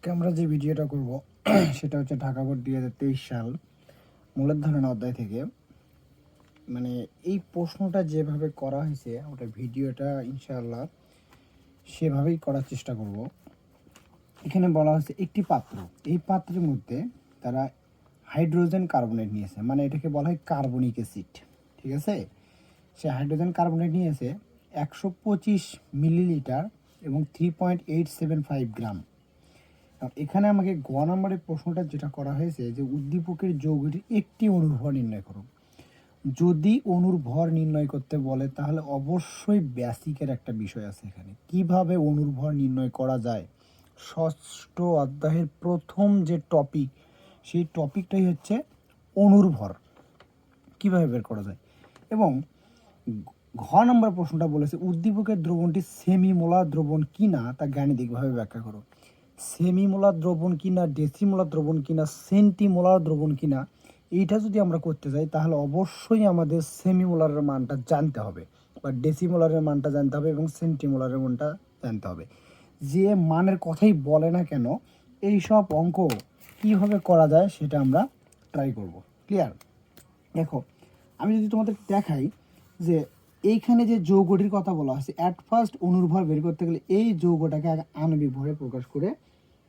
আজকে আমরা যে ভিডিওটা করব সেটা হচ্ছে ঢাকা বোর্ড 2023 সাল মূলের ধারণা অধ্যায় থেকে। মানে এই প্রশ্নটা যেভাবে করা হয়েছে ওটা ভিডিওটা ইনশাআল্লাহ সেভাবেই করার চেষ্টা করব। এখানে বলা হচ্ছে একটি পাত্র, এই পাত্রের মধ্যে তারা হাইড্রোজেন কার্বনেট নিয়েছে, মানে এটাকে বলা হয় কার্বনিক অ্যাসিড। ঠিক আছে, সে হাইড্রোজেন কার্বনেট নিয়েছে 125 মিলিলিটার এবং 3.875 গ্রাম। এখানে আমাকে গ নম্বরের প্রশ্নটা যেটা করা হয়েছে যে উদ্দীপকের যৌগটির একটি অণুর ভর নির্ণয় করো। যদি অণুর ভর নির্ণয় করতে বলে তাহলে অবশ্যই বেসিকের একটা বিষয় আছে এখানে, কিভাবে অণুর ভর নির্ণয় করা যায়। ষষ্ঠ অধ্যায়ের প্রথম যে টপিক, সেই টপিকটাই হচ্ছে অণুর ভর কীভাবে বের করা যায়। এবং ঘ নম্বর প্রশ্নটা বলেছে উদ্দীপকের দ্রবণটি সেমিমোলার দ্রবণ কিনা তা গাণিতিকভাবে ব্যাখ্যা করো। সেমিমোলার দ্রবণ কিনা, ডেসিমোলার দ্রবণ কিনা, সেন্টিমোলার দ্রবণ কিনা, এইটা যদি আমরা করতে যাই তাহলে অবশ্যই আমাদের সেমিমোলারের মানটা জানতে হবে বা ডেসিমোলারের মানটা জানতে হবে এবং সেন্টিমোলারের মানটা জানতে হবে। যে মানের কথাই বলে না কেন এই সব অঙ্ক কীভাবে করা যায় সেটা আমরা ট্রাই করব। ক্লিয়ার? দেখো, আমি যদি তোমাদের দেখাই যে এইখানে যে যৌগটির কথা বলা হয়েছে, অ্যাট ফার্স্ট অণুর ভর বের করতে গেলে এই যৌগটাকে আগে আণবিক ভরে প্রকাশ করে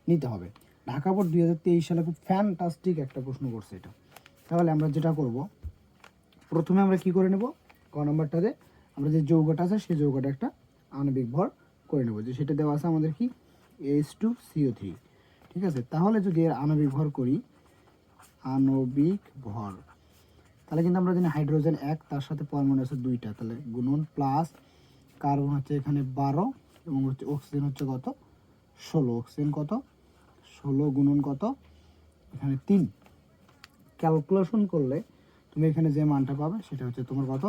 নিতে হবে। ঢাকা বোর্ড 2023 সালে খুব ফ্যান্টাস্টিক একটা প্রশ্ন করছে এটা। তাহলে আমরা যেটা করব, প্রথমে আমরা কি করে নেব, ক নম্বরটাতে আমরা যে যৌগটা আছে সেই যৌগটা একটা আণবিক ভর করে নেব, যে সেটা দেওয়া আছে আমাদের কি H2CO3। ঠিক আছে, তাহলে যদি এর আণবিক ভর করি, আণবিক ভর, তাহলে কিন্তু আমরা জানি হাইড্রোজেন 1, তার সাথে পরমাণু আছে 2টা, তাহলে গুণন প্লাস কার্বন হচ্ছে এখানে 12 এবং হচ্ছে অক্সিজেন হচ্ছে কত 16। অক্সিজেন কত 16 গুণন কত এখানে 3। ক্যালকুলেশন করলে তুমি এখানে যে মানটা পাবে সেটা হচ্ছে তোমার কত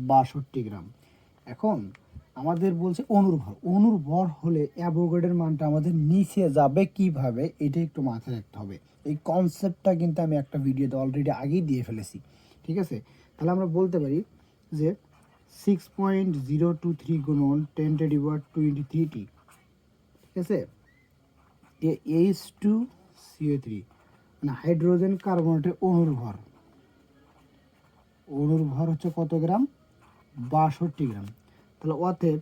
62 গ্রাম। এখন আমাদের বলছে অণুর ভর, অণুর ভর হলে অ্যাভোগাড্রোর মানটা আমাদের নিচে যাবে কিভাবে, এটা একটু মাথায় রাখতে হবে। এই কনসেপ্টটা কিন্তু আমি একটা ভিডিওতে অলরেডি আগেই দিয়ে ফেলেছি। ঠিক আছে, তাহলে আমরা বলতে পারি যে 6.023 গুণন 10⁻23t। ঠিক আছে, H2CO3 মানে হাইড্রোজেন কার্বনেটের অণুর ভর, অণুর ভর হচ্ছে কত গ্রাম 62 গ্রাম। তাহলে অতএব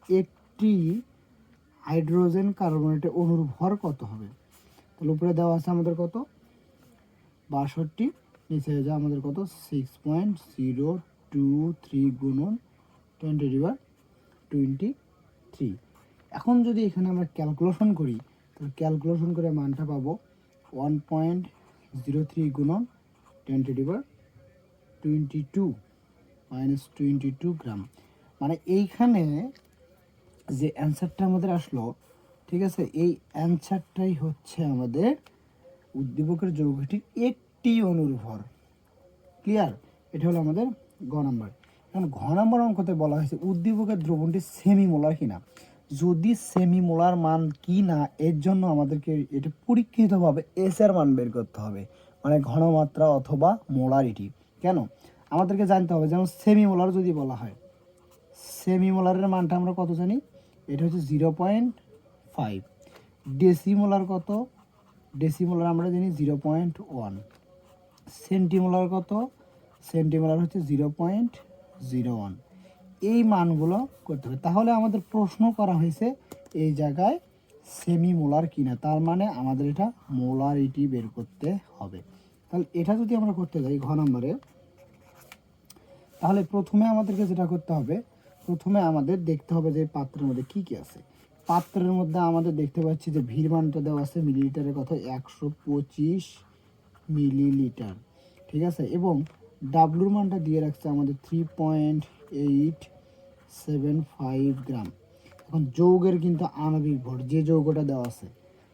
একটি হাইড্রোজেন কার্বনেটের অণুর ভর কত হবে, তাহলে উপরে দেওয়া আছে আমাদের কত 62, নিচে যা আমাদের কত 6.023 গুণন 10⁻23। এখন যদি এখানে আমরা ক্যালকুলেশন করি তাহলে ক্যালকুলেশন করে মানটা পাবো 1.03 গুণন 10⁻22 -22 গ্রাম। মানে এইখানে যে অ্যান্সারটা আমাদের আসলো, ঠিক আছে, এই অ্যান্সারটাই হচ্ছে আমাদের উদ্দীপকের যৌগটির একটি অণুর ভর। ক্লিয়ার? এটা হলো আমাদের গ নম্বর। এখন ঘ নম্বর অঙ্কতে বলা হয়েছে উদ্দীপকের দ্রবণটি সেমিমোলার কিনা। যদি সেমিমোলার মান কি না, এর জন্য আমাদেরকে এটা পরীক্ষিতভাবে এস এর মান বের করতে হবে, মানে ঘনমাত্রা অথবা মোলারিটি। কেন আমাদেরকে জানতে হবে, যেমন সেমিমোলার যদি বলা হয়, সেমিমোলারের মানটা আমরা কত জানি, এটা হচ্ছে 0.5। ডেসিমোলার কত, ডেসিমোলার আমরা জানি 0.1। সেন্টিমোলার কত, সেন্টিমোলার হচ্ছে 0.01। এই মানগুলো করতে হবে। তাহলে আমাদের প্রশ্ন করা হয়েছে এই জায়গায় সেমিমোলার কিনা, তার মানে আমাদের এটা মোলারিটি বের করতে হবে। তাহলে এটা যদি আমরা করতে যাই ঘ নম্বরে, তাহলে প্রথমে আমাদেরকে যেটা করতে হবে, প্রথমে আমাদের দেখতে হবে যে পাত্রের মধ্যে কি কি আছে। পাত্রের মধ্যে আমাদের দেখতে পাচ্ছি যে ভির মানটা দেওয়া আছে মিলিলিটারের কথা 125 মিলিলিটার। ঠিক আছে, এবং ডাব্লুর মানটা দিয়ে রাখছে আমাদের 3.875 গ্রাম। এখন যৌগের কিন্তু আণবিক ভর যে যৌগটা দেওয়া আছে,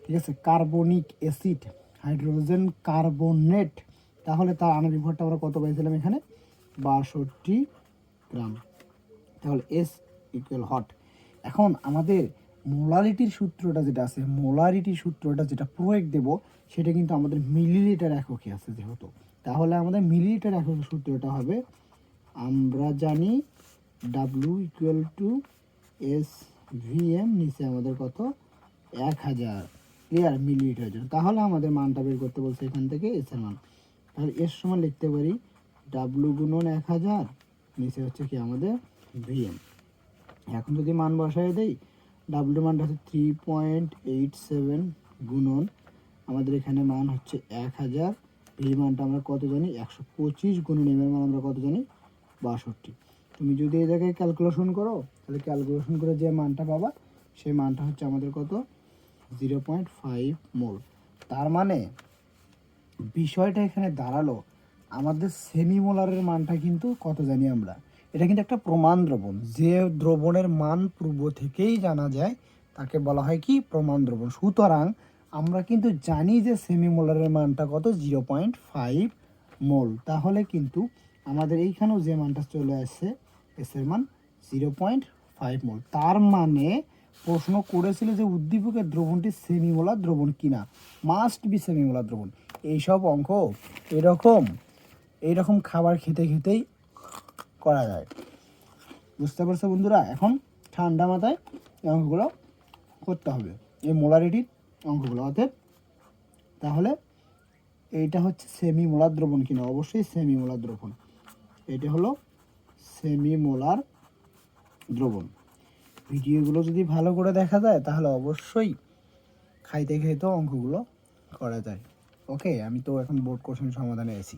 ঠিক আছে, কার্বনিক অ্যাসিড হাইড্রোজেন কার্বনেট, তাহলে তার আণবিক ভরটা আমরা কত পাইছিলাম এখানে 62 গ্রাম। তাহলে এস ইকুয়াল হট। এখন আমাদের মোলারিটির সূত্রটা যেটা আছে, মোলারিটির সূত্রটা যেটা প্রয়োগ দেব সেটা কিন্তু আমাদের মিলিলিটার এককে আছে যেহেতু, তাহলে আমাদের মিলিলিটার একক সূত্রটা হবে, আমরা জানি W equal to S V M, নিচে আমাদের কত 1000। ক্লিয়ার, মিলিলিটারের জন্য। তাহলে আমাদের মানটা বের করতে বলছে এখান থেকে এস এর মান। তাহলে এর সমান লিখতে পারি ডাব্লু গুণন 1000, নিচে হচ্ছে কি আমাদের ভিএম। এখন যদি মান বসায় দেই, ডাব্লুর মানটা হচ্ছে 3.87 গুণন আমাদের এখানে মান হচ্ছে 1000, ভি মানটা আমরা কত জানি 125, গুণন এম এর মান আমরা কত জানি 62। তুমি যদি এই জায়গায় ক্যালকুলেশন করো, তাহলে ক্যালকুলেশন করে যে মানটা পাবা সেই মানটা হচ্ছে আমাদের কত 0.5 মোল। তার মানে বিষয়টা এখানে দাঁড়ালো আমাদের সেমিমোলারের মানটা কিন্তু কত জানি আমরা, এটা কিন্তু একটা প্রমাণ দ্রবণ। যে দ্রবণের মান পূর্ব থেকেই জানা যায় তাকে বলা হয় কি প্রমাণ দ্রবণ। সুতরাং আমরা কিন্তু জানি যে সেমিমোলারের মানটা কত 0.5 মোল। তাহলে কিন্তু আমাদের এইখানেও যে মানটা চলে আসছে এস এর মান 0.5 মোল। তার মানে প্রশ্ন করেছিল যে উদ্দীপকের দ্রবণটি সেমিমোলার দ্রবণ কিনা, মাস্ট বি সেমিমোলার দ্রবণ। এইসব অঙ্ক এইরকম খাবার খেতে খেতেই করা যায়, বুঝতে পারছো বন্ধুরা? এখন ঠান্ডা মাথায় এই অঙ্কগুলো করতে হবে, এই মোলারিটির অঙ্কগুলো। অতএব তাহলে এইটা হচ্ছে সেমি মোলার দ্রবণ কিনা, অবশ্যই সেমি মোলার দ্রবণ। এটা হলো সেমি মোলার দ্রবণ। ভিডিওগুলো যদি ভালো করে দেখা যায় তাহলে অবশ্যই খাইতে খাইতেও অঙ্কগুলো করা যায়। ওকে, আমি তো এখন বোর্ড কোশ্চেন সমাধানে আছি।